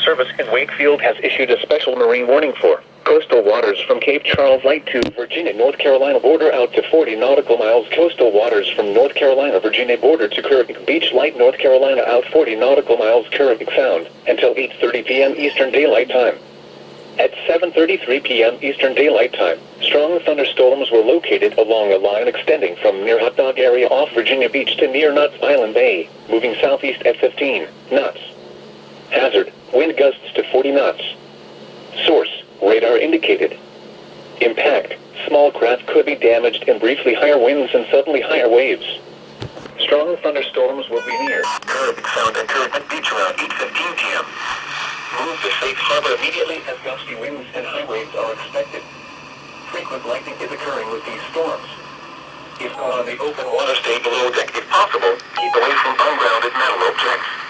Service in Wakefield has issued a special marine warning for coastal waters from Cape Charles Light to Virginia, North Carolina border out to 40 nautical miles. Coastal waters from North Carolina, Virginia border to Caribbean Beach, Light, North Carolina out 40 nautical miles. Caribbean Sound until 8:30 p.m. Eastern Daylight Time. At 7:33 p.m. Eastern Daylight Time, strong thunderstorms were located along a line extending from near Hot Dog area off Virginia Beach to near Nuts Island Bay, moving southeast at 15 knots. Hazard, wind gusts to 40 knots. Source, radar indicated. Impact, small craft could be damaged and briefly higher winds and suddenly higher waves. Strong thunderstorms will be near Caribbean Sound and Caribbean Beach around 8:15 p.m. Move to safe harbor immediately as gusty winds and high waves are expected. Frequent lightning is occurring with these storms. If caught on the open water, stay below deck if possible. Keep away from ungrounded metal objects.